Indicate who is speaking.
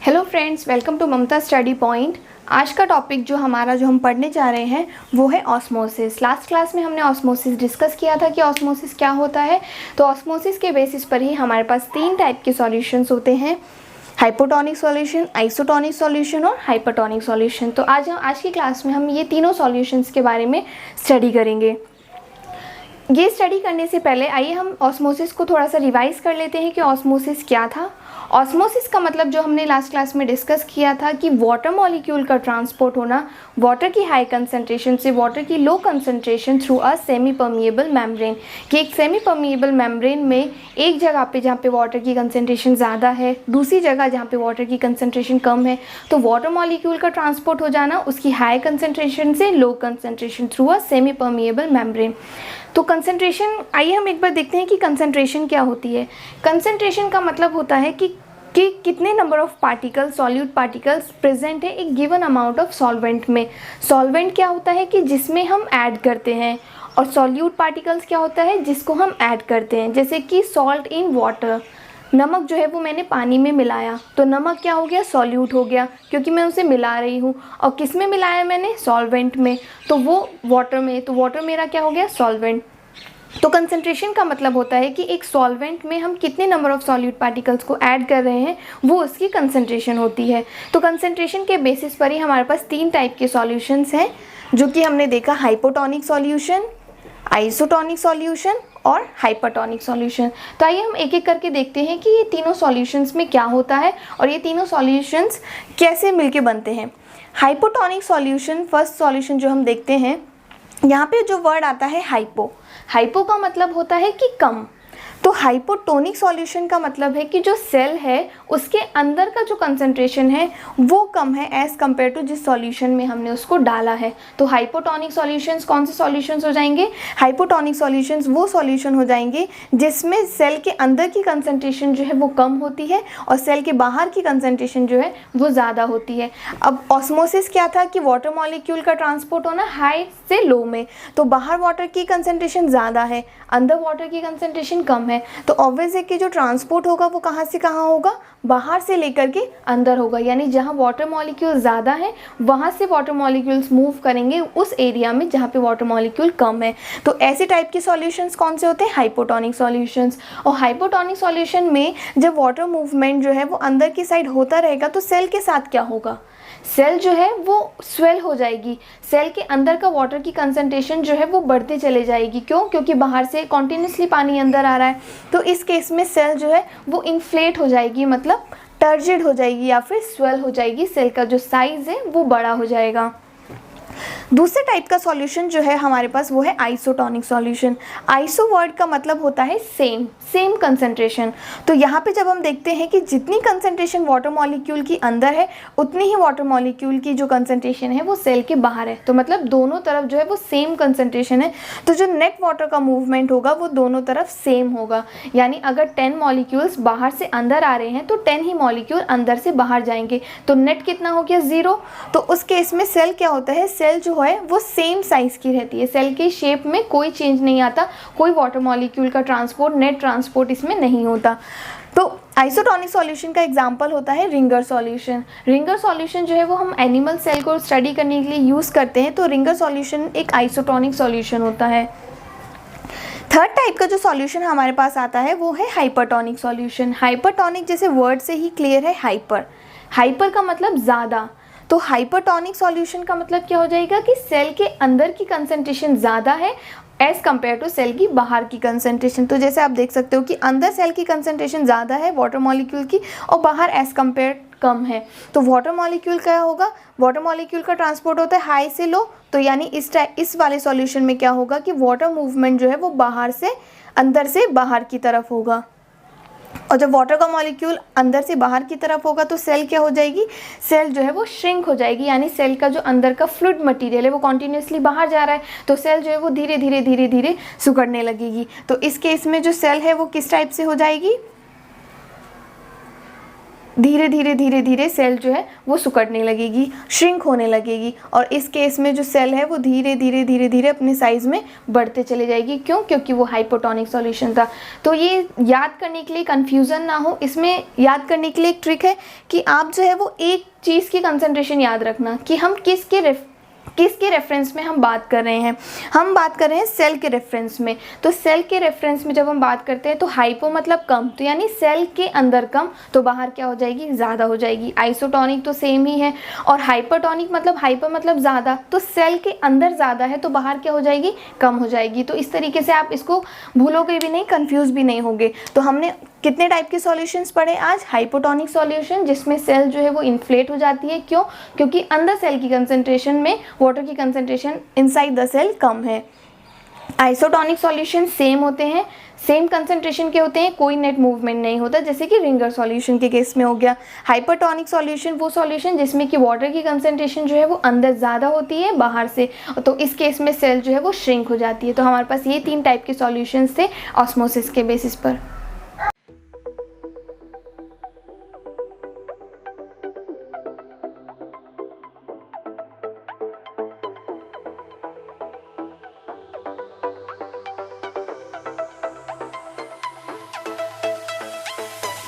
Speaker 1: Hello friends, welcome to Mamta study point. आज का topic जो हम पढ़ने जा रहे हैं वो है ऑस्मोसिस। लास्ट क्लास में हमने ऑस्मोसिस डिस्कस किया था कि ऑस्मोसिस क्या होता है। तो ऑस्मोसिस के बेसिस पर ही हमारे पास 3 टाइप के सॉल्यूशंस होते हैं, हाइपोटोनिक सॉल्यूशन, आइसोटोनिक सॉल्यूशन और हाइपरटोनिक सॉल्यूशन। तो आज की क्लास में हम ये तीनों सॉल्यूशंस के बारे में स्टडी करेंगे। ये स्टडी करने से पहले आइए हम ऑस्मोसिस को थोड़ा सा रिवाइज कर लेते हैं कि ऑस्मोसिस क्या था। ऑस्मोसिस का मतलब जो हमने लास्ट क्लास में डिस्कस किया था कि वाटर मॉलिक्यूल का ट्रांसपोर्ट होना वाटर की हाई कंसंट्रेशन से वाटर की low concentration through a semi permeable membrane. कि एक सेमी परमिएबल मेम्ब्रेन में एक जगह पे जहाँ पे वाटर की कंसंट्रेशन ज़्यादा है, दूसरी जगह जहाँ पे वाटर की कंसंट्रेशन कम है, तो वाटर मॉलिक्यूल का ट्रांसपोर्ट हो जाना उसकी हाई कंसंट्रेशन से low concentration through a semi permeable membrane. तो कंसंट्रेशन, आइए हम एक बार देखते हैं कि कंसंट्रेशन क्या होती है। कंसंट्रेशन का मतलब होता है कि कितने number of particles, solute particles present है एक गिवन अमाउंट ऑफ सॉल्वेंट में। सॉल्वेंट क्या होता है कि जिसमें हम ऐड करते हैं, और सॉल्यूट पार्टिकल्स क्या होता है जिसको हम ऐड करते हैं। जैसे कि सॉल्ट इन वाटर, नमक जो है वो मैंने पानी में मिलाया तो नमक क्या हो गया, सॉल्यूट हो गया क्योंकि मैं उसे मिला रही हूँ। और किस में मिलाया मैंने, सॉल्वेंट में, तो वो वाटर में, तो वाटर मेरा क्या हो गया, सॉल्वेंट। तो कंसंट्रेशन का मतलब होता है कि एक सॉल्वेंट में हम कितने नंबर ऑफ सॉल्यूट पार्टिकल्स को ऐड कर रहे हैं वो उसकी कंसंट्रेशन होती है। तो कंसंट्रेशन के बेसिस पर ही हमारे पास 3 टाइप के सॉल्यूशंस हैं जो कि हमने देखा, हाइपोटोनिक सॉल्यूशन, आइसोटोनिक सॉल्यूशन और हाइपरटोनिक सॉल्यूशन। तो आइए हम एक एक करके देखते हैं कि ये तीनों सॉल्यूशंस में क्या होता है और ये तीनों सॉल्यूशंस कैसे मिलके बनते हैं। हाइपोटोनिक सॉल्यूशन, फर्स्ट सॉल्यूशन जो हम देखते हैं, यहाँ पे जो वर्ड आता है हाइपो, हाइपो का मतलब होता है कि कम। तो हाइपोटोनिक सॉल्यूशन का मतलब है कि जो सेल है उसके अंदर का जो कंसंट्रेशन है वो कम है एज़ कम्पेयर टू जिस सॉल्यूशन में हमने उसको डाला है। तो हाइपोटोनिक सॉल्यूशंस कौन से सॉल्यूशंस हो जाएंगे, हाइपोटोनिक सॉल्यूशंस वो सॉल्यूशन हो जाएंगे जिसमें सेल के अंदर की कंसंट्रेशन जो है वो कम होती है और सेल के बाहर की कंसंट्रेशन जो है वो ज़्यादा होती है। अब ऑस्मोसिस क्या था कि वाटर मॉलिक्यूल का ट्रांसपोर्ट होना हाई से लो में, तो बाहर वाटर की कंसंट्रेशन ज़्यादा है, अंदर वाटर की कंसंट्रेशन कम है। तो ऑब्वियस है कि जो ट्रांसपोर्ट होगा वो कहाँ से कहाँ होगा, बाहर से लेकर के अंदर होगा। यानी जहाँ वाटर मॉलिक्यूल ज़्यादा है वहाँ से वाटर मॉलिक्यूल्स मूव करेंगे उस एरिया में जहाँ पे वाटर मॉलिक्यूल कम है। तो ऐसे टाइप के सॉल्यूशंस कौन से होते हैं, हाइपोटोनिक सॉल्यूशंस। और हाइपोटोनिक सॉल्यूशन में जब वाटर मूवमेंट जो है वो अंदर की साइड होता रहेगा तो सेल के साथ क्या होगा, सेल जो है वो स्वेल हो जाएगी, सेल के अंदर का वाटर की कंसंट्रेशन जो है वो बढ़ते चले जाएगी। क्यों, क्योंकि बाहर से कॉन्टिन्यूसली पानी अंदर आ रहा है। तो इस केस में सेल जो है वो इन्फ्लेट हो जाएगी, मतलब टर्जिड हो जाएगी या फिर स्वेल हो जाएगी, सेल का जो साइज है वो बड़ा हो जाएगा। दूसरे टाइप का सॉल्यूशन जो है हमारे पास वो है आइसोटोनिक सॉल्यूशन। आइसो वर्ड का मतलब होता है सेम, सेम कंसंट्रेशन। तो यहाँ पे जब हम देखते हैं कि जितनी कंसंट्रेशन वाटर मॉलिक्यूल की अंदर है उतनी ही वाटर मॉलिक्यूल की जो कंसंट्रेशन है वो सेल के बाहर है, तो मतलब दोनों तरफ जो है वो सेम कंसंट्रेशन है। तो जो नेट वाटर का मूवमेंट होगा वो दोनों तरफ सेम होगा। यानी अगर 10 मॉलिक्यूल्स बाहर से अंदर आ रहे हैं तो 10 ही मॉलिक्यूल अंदर से बाहर जाएंगे, तो नेट कितना हो गया, 0। तो उस केस में सेल क्या होता है, सेल जो है वो सेम साइज की रहती है, सेल के शेप में कोई चेंज नहीं आता, कोई वाटर मॉलिक्यूल का ट्रांसपोर्ट, नेट ट्रांसपोर्ट इसमें नहीं होता। तो आइसोटोनिक सॉल्यूशन का एग्जांपल होता है रिंगर सॉल्यूशन। रिंगर सॉल्यूशन जो है वो हम एनिमल सेल को स्टडी करने के लिए यूज़ करते हैं, तो रिंगर सॉल्यूशन एक आइसोटोनिक सॉल्यूशन होता है। थर्ड टाइप का जो सॉल्यूशन हमारे पास आता है वो है हाइपरटोनिक सॉल्यूशन। हाइपरटोनिक जैसे वर्ड से ही क्लियर है, हाइपर, हाइपर का मतलब ज़्यादा। तो हाइपरटोनिक सॉल्यूशन का मतलब क्या हो जाएगा कि सेल के अंदर की कंसंट्रेशन ज़्यादा है एज़ कम्पेयर टू सेल की बाहर की कंसंट्रेशन। तो जैसे आप देख सकते हो कि अंदर सेल की कंसंट्रेशन ज़्यादा है वाटर मॉलिक्यूल की और बाहर एज़ कम्पेयर कम है। तो वाटर मॉलिक्यूल क्या होगा, वाटर मॉलिक्यूल का ट्रांसपोर्ट होता है हाई से लो, तो यानी इस वाले सॉल्यूशन में क्या होगा कि वाटर मूवमेंट जो है वो बाहर से अंदर से बाहर की तरफ होगा। और जब वाटर का मॉलिक्यूल अंदर से बाहर की तरफ होगा तो सेल क्या हो जाएगी, सेल जो है वो श्रिंक हो जाएगी। यानी सेल का जो अंदर का फ्लूइड मटेरियल है वो कॉन्टिन्यूसली बाहर जा रहा है, तो सेल जो है वो धीरे धीरे धीरे धीरे सिकुड़ने लगेगी। तो इस केस में जो सेल है वो किस टाइप से हो जाएगी, धीरे धीरे धीरे धीरे सेल जो है वो सिकुड़ने लगेगी, श्रिंक होने लगेगी, और इस केस में जो सेल है वो धीरे धीरे धीरे धीरे अपने साइज़ में बढ़ते चले जाएगी। क्यों? क्योंकि वो हाइपोटोनिक सॉल्यूशन था। तो ये याद करने के लिए, कन्फ्यूज़न ना हो, इसमें याद करने के लिए एक ट्रिक है कि आप जो है वो एक चीज़ की कंसंट्रेशन याद रखना कि हम किसके रेफरेंस में हम बात कर रहे हैं। हम बात कर रहे हैं सेल के रेफरेंस में। तो सेल के रेफरेंस में जब हम बात करते हैं तो हाइपो मतलब कम, तो यानी सेल के अंदर कम, तो बाहर क्या हो जाएगी? ज़्यादा हो जाएगी। आइसोटोनिक तो सेम ही है, और हाइपरटोनिक मतलब हाइपर मतलब ज़्यादा, तो सेल के अंदर ज़्यादा है तो बाहर क्या हो जाएगी? कम हो जाएगी। तो इस तरीके से आप इसको भूलोगे भी नहीं, कन्फ्यूज़ भी नहीं होगे। तो हमने कितने टाइप के सॉल्यूशंस पढ़े आज? हाइपोटोनिक सॉल्यूशन, जिसमें सेल जो है वो इन्फ्लेट हो जाती है। क्यों? क्योंकि अंदर सेल की कंसंट्रेशन में वाटर की कंसंट्रेशन इनसाइड द सेल कम है। आइसोटोनिक सॉल्यूशन सेम होते हैं, सेम कंसंट्रेशन के होते हैं, कोई नेट मूवमेंट नहीं होता, जैसे कि रिंगर सॉल्यूशन के केस में हो गया। हाइपरटोनिक सॉल्यूशन वो सॉल्यूशन जिसमें कि वाटर की कंसंट्रेशन जो है वो अंदर ज़्यादा होती है बाहर से, तो इस केस में सेल जो है वो श्रिंक हो जाती है। तो हमारे पास ये 3 टाइप के सॉल्यूशंस थे ऑस्मोसिस के बेसिस पर।